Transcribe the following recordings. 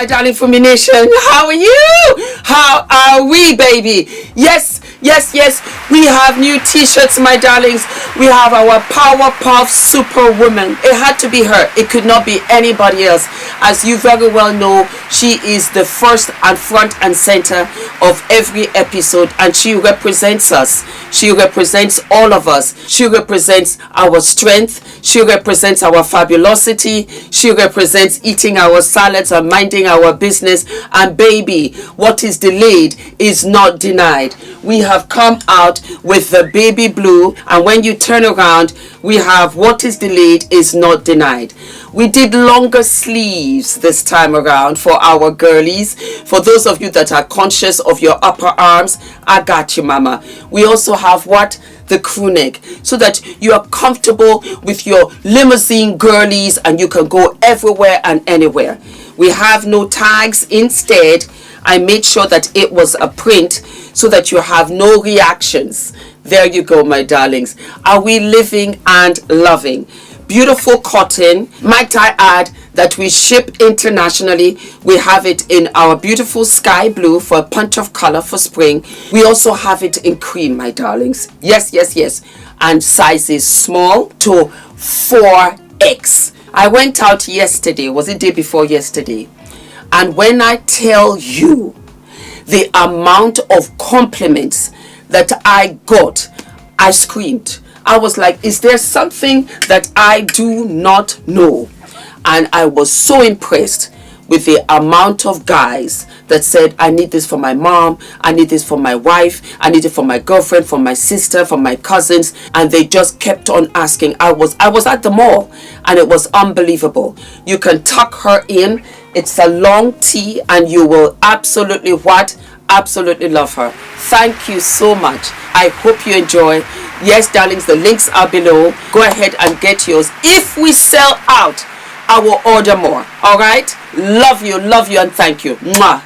my darling Fumi Nation. How are you? How are we, baby? Yes, yes, yes. We have new t-shirts, my darlings. We have our Powerpuff Superwoman. It had to be her. It could not be anybody else. As you very well know, she is the first and front and center of every episode, and she represents us. She represents all of us. She represents our strength. She represents our fabulosity. She represents eating our salads and minding our business. And baby, what is delayed is not denied. We have come out with the baby blue, and when you turn around, we have what is delayed is not denied. We did longer sleeves this time around for our girlies. For those of you that are conscious of your upper arms, I got you, mama. We also have what? The crew neck, so that you are comfortable with your limousine girlies and you can go everywhere and anywhere. We have no tags. Instead, I made sure that it was a print so that you have no reactions. There you go, my darlings. Are we living and loving? Beautiful cotton. Might I add that we ship internationally. We have it in our beautiful sky blue for a punch of color for spring. We also have it in cream, my darlings. Yes, yes, yes. And sizes small to 4X. I went out yesterday. Was it day before yesterday? And when I tell you the amount of compliments that I got, I screamed. I was like, is there something that I do not know? And I was so impressed with the amount of guys that said, I need this for my mom, I need this for my wife, I need it for my girlfriend, for my sister, for my cousins. And they just kept on asking. I was at the mall, and it was unbelievable. You can tuck her in. It's a long tee, and you will absolutely what? Absolutely love her. Thank you so much. I hope you enjoy. Yes, darlings, the links are below. Go ahead and get yours. If we sell out, I will order more. All right? Love you, and thank you. Mwah.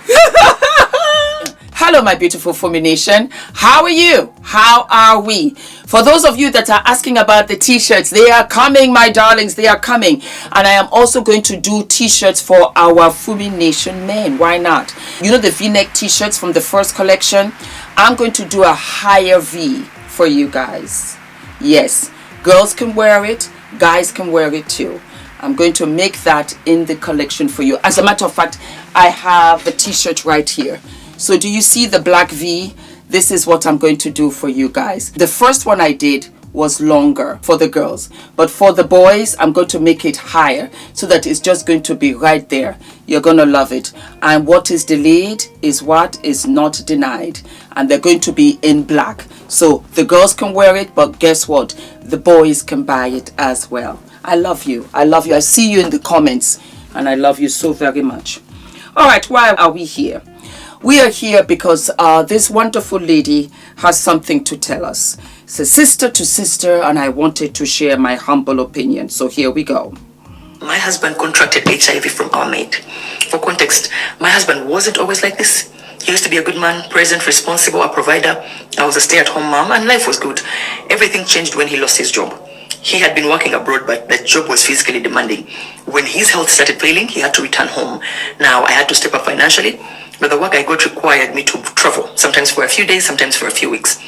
Hello, my beautiful Fumi Nation. How are you? How are we? For those of you that are asking about the t-shirts, they are coming, my darlings. They are coming. And I am also going to do t-shirts for our Fumi Nation men. Why not? You know the V-neck t-shirts from the first collection? I'm going to do a higher V for you guys. Yes, girls can wear it. Guys can wear it too. I'm going to make that in the collection for you. As a matter of fact, I have the t-shirt right here. So do you see the black V? This is what I'm going to do for you guys. The first one I did was longer for the girls, but for the boys, I'm going to make it higher so that it's just going to be right there. You're going to love it. And what is delayed is what is not denied. And they're going to be in black. So the girls can wear it, but guess what? The boys can buy it as well. I love you. I love you. I see you in the comments, and I love you so very much. All right, why are we here? We are here because this wonderful lady has something to tell us. It's a sister to sister, and I wanted to share my humble opinion. So here we go. My husband contracted HIV from our maid. For context, my husband wasn't always like this. He used to be a good man, present, responsible, a provider. I was a stay-at-home mom, and life was good. Everything changed when he lost his job. He had been working abroad, but the job was physically demanding. When his health started failing, he had to return home. Now, I had to step up financially, but the work I got required me to travel, sometimes for a few days, sometimes for a few weeks.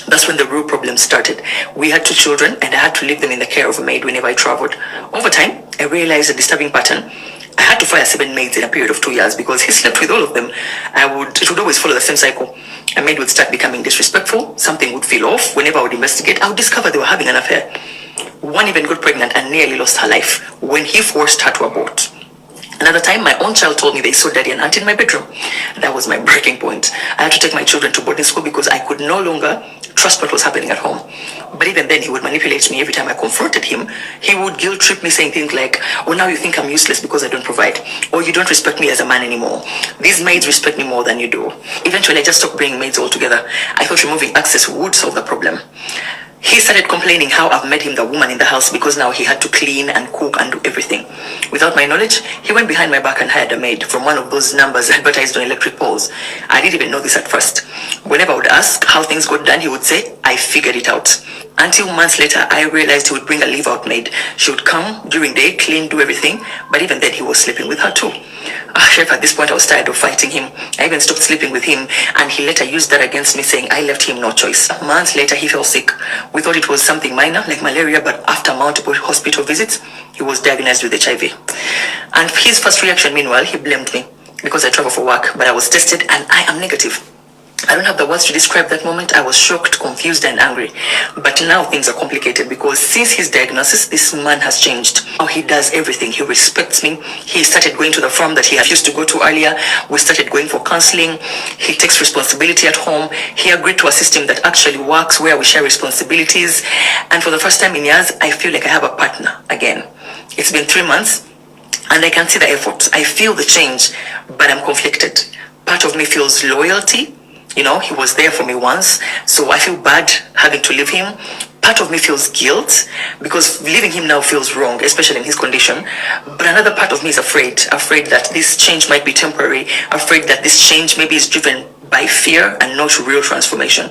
That's when the real problem started. We had 2 children, and I had to leave them in the care of a maid whenever I traveled. Over time, I realized a disturbing pattern. I had to fire 7 maids in a period of 2 years because he slept with all of them. It would always follow the same cycle. A maid would start becoming disrespectful, something would feel off. Whenever I would investigate, I would discover they were having an affair. One even got pregnant and nearly lost her life when he forced her to abort. Another time, my own child told me they saw daddy and auntie in my bedroom. That was my breaking point. I had to take my children to boarding school because I could no longer trust what was happening at home. But even then, he would manipulate me every time I confronted him. He would guilt trip me, saying things like, oh, now you think I'm useless because I don't provide. Or you don't respect me as a man anymore. These maids respect me more than you do. Eventually, I just stopped bringing maids altogether. I thought removing access would solve the problem. He started complaining how I've made him the woman in the house because now he had to clean and cook and do everything. Without my knowledge, he went behind my back and hired a maid from one of those numbers advertised on electric poles. I didn't even know this at first. Whenever I would ask how things got done, he would say, I figured it out. Until months later, I realized he would bring a leave-out maid. She would come during the day, clean, do everything, but even then he was sleeping with her too. Chef, at this point I was tired of fighting him. I even stopped sleeping with him, and he later used that against me, saying I left him no choice. Months later, he fell sick. We thought it was something minor, like malaria, but after multiple hospital visits, he was diagnosed with HIV. And his first reaction, meanwhile, he blamed me because I travel for work, but I was tested and I am negative. I don't have the words to describe that moment. I was shocked, confused, and angry. But now things are complicated because since his diagnosis, this man has changed. Now he does everything. He respects me. He started going to the farm that he used to go to earlier. We started going for counseling. He takes responsibility at home. He agreed to a system that actually works where we share responsibilities. And for the first time in years, I feel like I have a partner again. It's been 3 months and I can see the effort. I feel the change, but I'm conflicted. Part of me feels loyalty. You know, he was there for me once, so I feel bad having to leave him. Part of me feels guilt because leaving him now feels wrong, especially in his condition. But another part of me is afraid that this change might be temporary, afraid that this change maybe is driven by fear and not real transformation.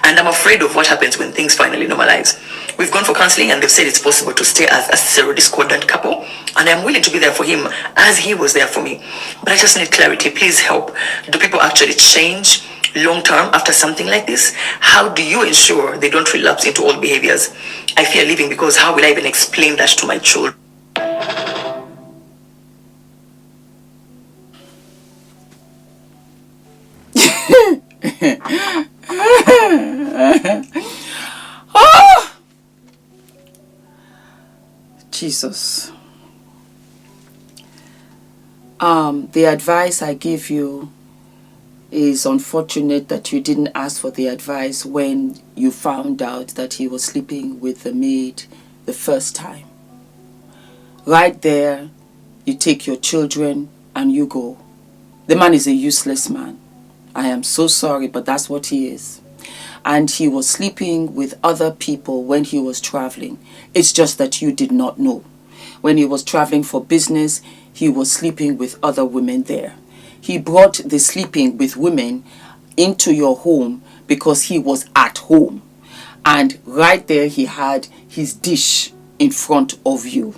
And I'm afraid of what happens when things finally normalize. We've gone for counseling and they've said it's possible to stay as a serodiscordant couple, and I'm willing to be there for him as he was there for me. But I just need clarity. Please help. Do people actually change long term after something like this? How do you ensure they don't relapse into old behaviors? I fear leaving because how will I even explain that to my children? Oh! Jesus. The advice I give you is unfortunate that you didn't ask for the advice when you found out that he was sleeping with the maid the first time. Right there, you take your children and you go. The man is a useless man. I am so sorry, but that's what he is. And he was sleeping with other people when he was traveling. It's just that you did not know. When he was traveling for business, he was sleeping with other women there. He brought the sleeping with women into your home because he was at home. And right there he had his dish in front of you.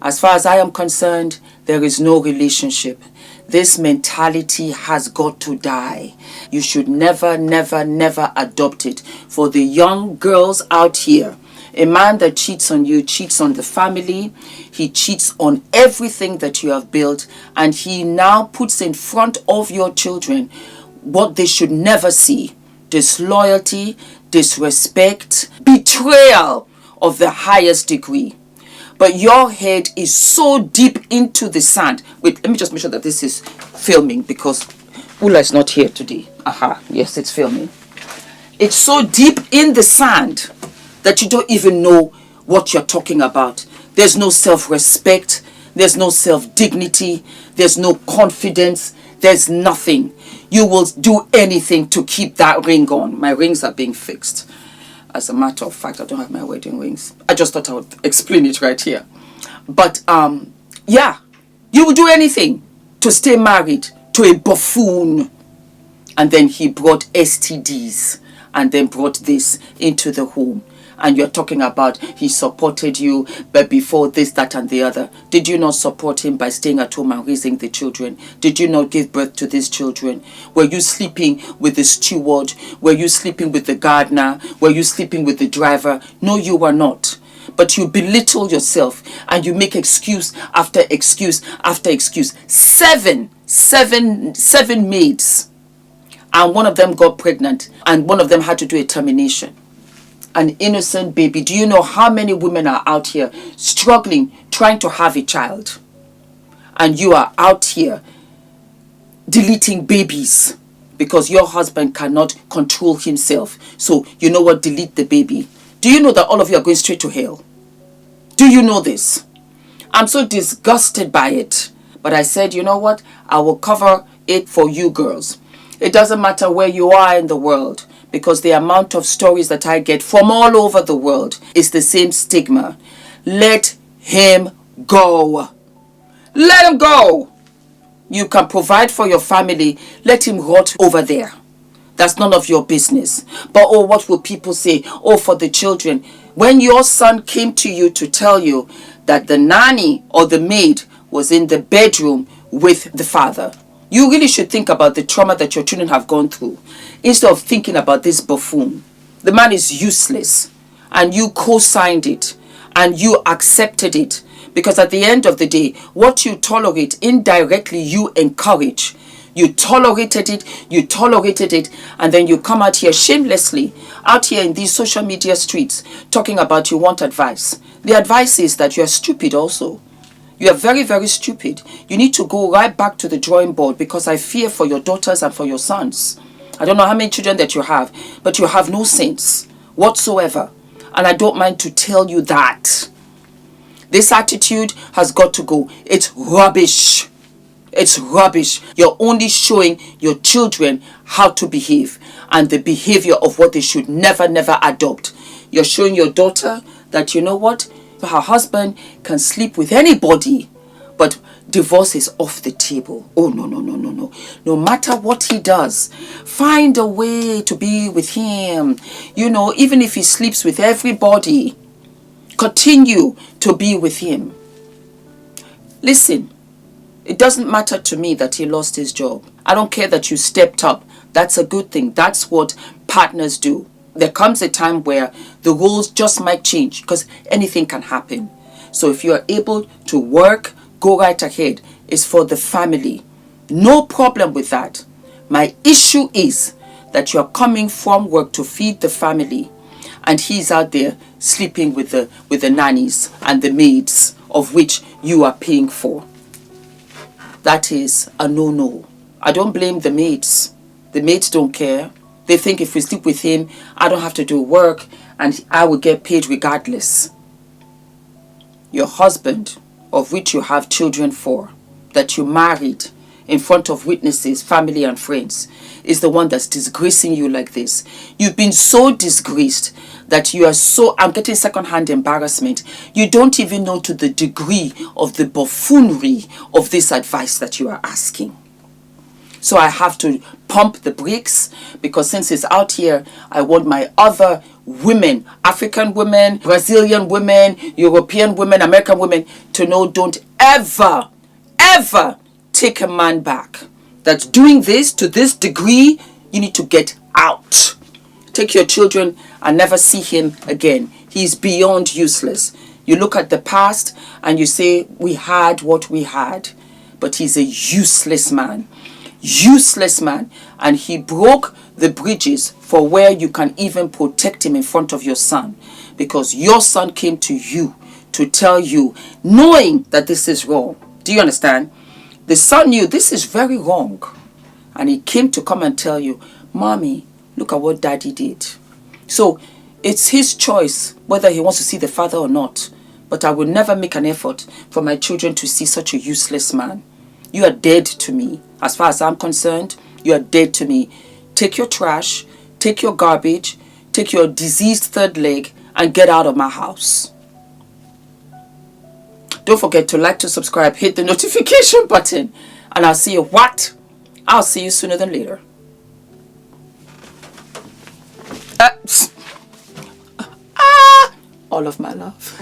As far as I am concerned, there is no relationship. This mentality has got to die. You should never, never, never adopt it. For the young girls out here, a man that cheats on you cheats on the family. He cheats on everything that you have built, and he now puts in front of your children what they should never see: disloyalty, disrespect, betrayal of the highest degree. But your head is so deep into the sand. Wait, let me just make sure that this is filming because Ula is not here today. Aha, yes, it's filming. It's so deep in the sand that you don't even know what you're talking about. There's no self-respect. There's no self-dignity. There's no confidence. There's nothing. You will do anything to keep that ring on. My rings are being fixed. As a matter of fact, I don't have my wedding rings. I just thought I would explain it right here. But, yeah, you will do anything to stay married to a buffoon. And then he brought STDs and then brought this into the home. And you're talking about he supported you, but before this, that, and the other. Did you not support him by staying at home and raising the children? Did you not give birth to these children? Were you sleeping with the steward? Were you sleeping with the gardener? Were you sleeping with the driver? No, you were not. But you belittle yourself and you make excuse after excuse after excuse. Seven maids. And one of them got pregnant and one of them had to do a termination. An innocent baby. Do you know how many women are out here struggling, trying to have a child? And you are out here deleting babies because your husband cannot control himself. So, you know what? Delete the baby. Do you know that all of you are going straight to hell? Do you know this? I'm so disgusted by it. But I said, you know what? I will cover it for you girls. It doesn't matter where you are in the world, because the amount of stories that I get from all over the world is the same stigma. Let him go. Let him go. You can provide for your family. Let him rot over there. That's none of your business. But oh, what will people say? Oh, for the children. When your son came to you to tell you that the nanny or the maid was in the bedroom with the father, you really should think about the trauma that your children have gone through instead of thinking about this buffoon. The man is useless, and you co-signed it and you accepted it, because at the end of the day, what you tolerate, indirectly you encourage. You tolerated it, and then you come out here shamelessly, out here in these social media streets, talking about you want advice. The advice is that you are stupid also. You are very, very stupid. You need to go right back to the drawing board, because I fear for your daughters and for your sons. I don't know how many children that you have, but you have no sense whatsoever. And I don't mind to tell you that. This attitude has got to go. It's rubbish. It's rubbish. You're only showing your children how to behave and the behavior of what they should never, never adopt. You're showing your daughter that, you know what, her husband can sleep with anybody, but divorce is off the table. Oh, no, no, no, no, no. No matter what he does, find a way to be with him. You know, even if he sleeps with everybody, continue to be with him. Listen. It doesn't matter to me that he lost his job. I don't care that you stepped up. That's a good thing. That's what partners do. There comes a time where the roles just might change, because anything can happen. So if you are able to work, go right ahead. It's for the family. No problem with that. My issue is that you are coming from work to feed the family, and he's out there sleeping with the nannies and the maids, of which you are paying for. That is a no-no. I don't blame the maids. The maids don't care. They think if we sleep with him, I don't have to do work and I will get paid regardless. Your husband, of which you have children for, that you married in front of witnesses, family and friends, is the one that's disgracing you like this. You've been so disgraced that you are so, I'm getting secondhand embarrassment. You don't even know to the degree of the buffoonery of this advice that you are asking. So I have to pump the brakes, because since it's out here, I want my other women, African women, Brazilian women, European women, American women, to know, don't ever, ever take a man back. That's doing this to this degree, you need to get out. Take your children and never see him again. He's beyond useless. You look at the past and you say, we had what we had. But he's a useless man. Useless man. And he broke the bridges for where you can even protect him in front of your son. Because your son came to you to tell you, knowing that this is wrong. Do you understand? The son knew this is very wrong. And he came to come and tell you, Mommy, look at what Daddy did. So it's his choice whether he wants to see the father or not. But I will never make an effort for my children to see such a useless man. You are dead to me. As far as I'm concerned, you are dead to me. Take your trash, take your garbage, take your diseased third leg, and get out of my house. Don't forget to like, to subscribe, hit the notification button, and I'll see you what? I'll see you sooner than later. All of my love.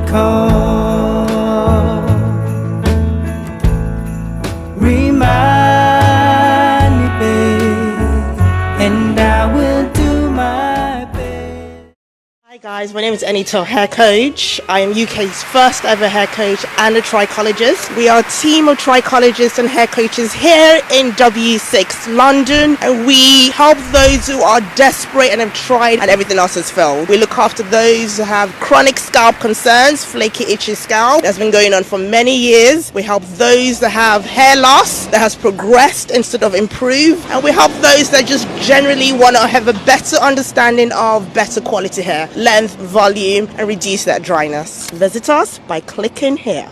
call. Remind me, babe, and I will do my best. Hi guys, my name is ENITAN, hair coach. I am UK's first ever hair coach and a trichologist. We are a team of trichologists and hair coaches here in W6 London, and we help those who are desperate and have tried and everything else has failed. We look after those who have chronic scalp concerns, flaky itchy scalp that's been going on for many years. We help those that have hair loss that has progressed instead of improved, and we help those that just generally want to have a better understanding of better quality hair, length, volume, and reduce that dryness. Visit us by clicking here.